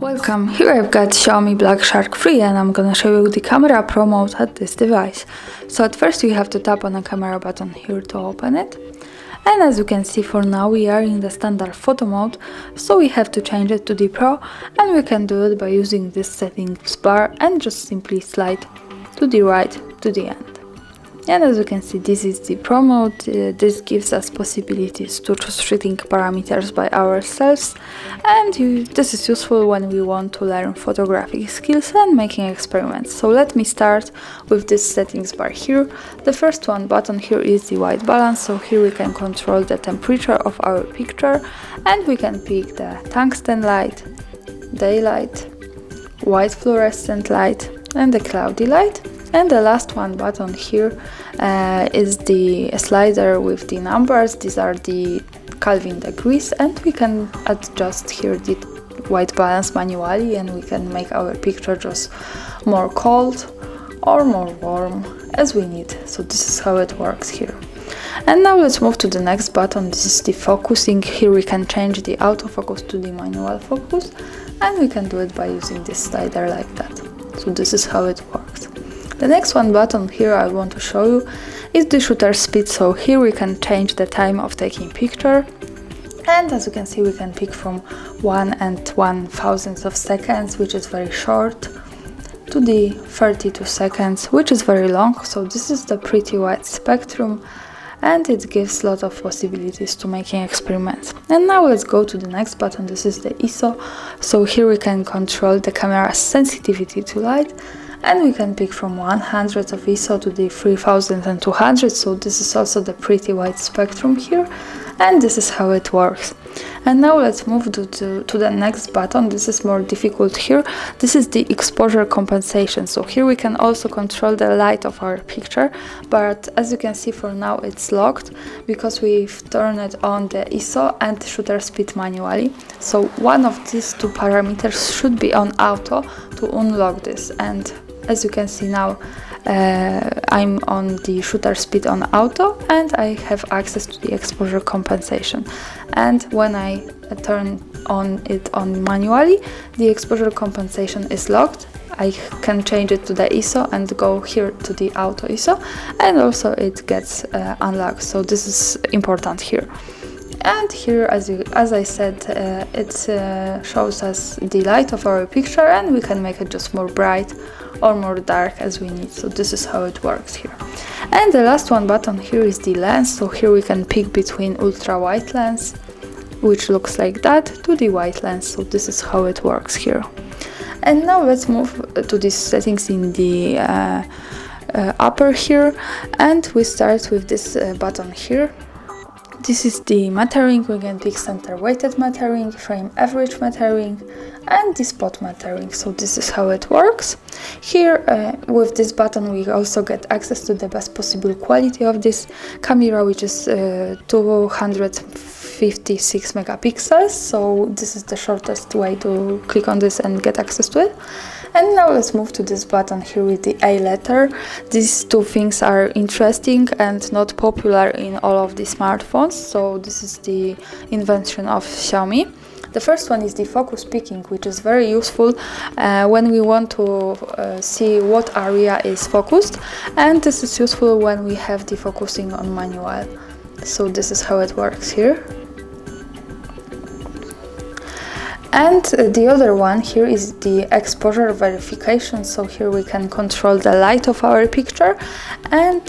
Welcome, here I've got XIAOMI Black Shark 3 and I'm gonna show you the camera pro mode at this device. So at first you have to tap on the camera button here to open it. And as you can see, for now we are in the standard photo mode, so we have to change it to the pro, and we can do it by using this settings bar and just simply slide to the right to the end. And as you can see, this is the pro mode. This gives us possibilities to choose shooting parameters by ourselves, and this is useful when we want to learn photographic skills and making experiments. So let me start with this settings bar here. The first one button here is the white balance, so here we can control the temperature of our picture, and we can pick the tungsten light, daylight, white fluorescent light and the cloudy light. And the last one button here is the slider with the numbers. These are the Kelvin degrees, and we can adjust here the white balance manually, and we can make our picture just more cold or more warm as we need. So this is how it works here. And now let's move to the next button. This is the focusing. Here we can change the autofocus to the manual focus, and we can do it by using this slider like that. So this is how it works. The next one button here I want to show you is the shutter speed. So here we can change the time of taking picture, and as you can see we can pick from 1 and 1/1000 of seconds, which is very short, to the 32 seconds, which is very long. So this is the pretty wide spectrum, and it gives a lot of possibilities to making experiments. And now let's go to the next button. This is the ISO. So here we can control the camera's sensitivity to light, and we can pick from 100 of ISO to the 3200. So this is also the pretty wide spectrum here, and this is how it works. And now let's move to the next button. This is more difficult here. This is the exposure compensation. So here we can also control the light of our picture, but as you can see, for now it's locked because we've turned on the ISO and shutter speed manually. So one of these two parameters should be on auto to unlock this. And as you can see now, I'm on the shutter speed on auto, and I have access to the exposure compensation. And when I turn on it on manually, the exposure compensation is locked. I can change it to the ISO and go here to the auto ISO, and also it gets unlocked. So this is important here. And here, as I said, it shows us the light of our picture, and we can make it just more bright or more dark as we need. So this is how it works here. And the last one button here is the lens. So here we can pick between ultra wide lens, which looks like that, to the wide lens. So this is how it works here. And now let's move to these settings in the upper here, and we start with this button here. This is the mattering. We can pick center weighted mattering, frame average mattering, and the spot mattering. So this is how it works. Here with this button we also get access to the best possible quality of this camera, which is 256 megapixels. So this is the shortest way to click on this and get access to it. And now let's move to this button here with the A letter. These two things are interesting and not popular in all of the smartphones. So this is the invention of XIAOMI. The first one is the focus picking, which is very useful when we want to see what area is focused, and this is useful when we have the focusing on manual. So this is how it works here. And the other one here is the exposure verification. So here we can control the light of our picture, and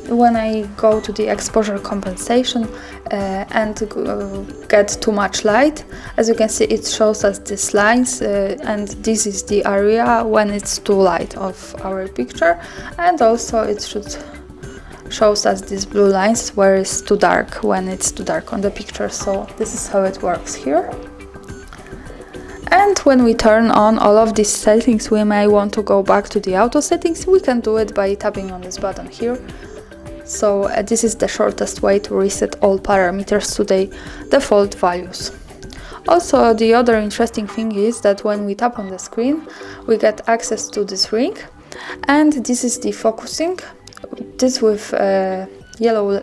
when I go to the exposure compensation and get too much light, as you can see, it shows us these lines, and this is the area when it's too light of our picture, and also it shows us these blue lines where it's too dark, when it's too dark on the picture. So this is how it works here. And when we turn on all of these settings, we may want to go back to the auto settings. We can do it by tapping on this button here. So this is the shortest way to reset all parameters to the default values. Also, the other interesting thing is that when we tap on the screen, we get access to this ring, and this is the focusing. This with yellow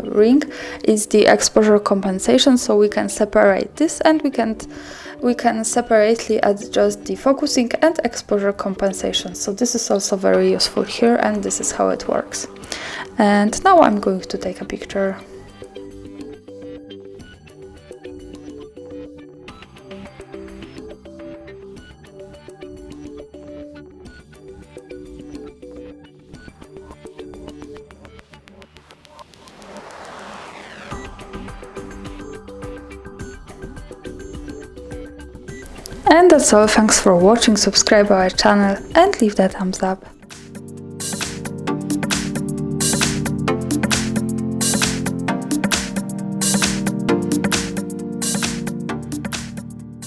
ring is the exposure compensation, so we can separate this and we can separately adjust the focusing and exposure compensation. So this is also very useful here, and this is how it works. And now I'm going to take a picture. And that's all. Thanks for watching, subscribe our channel and leave that thumbs up.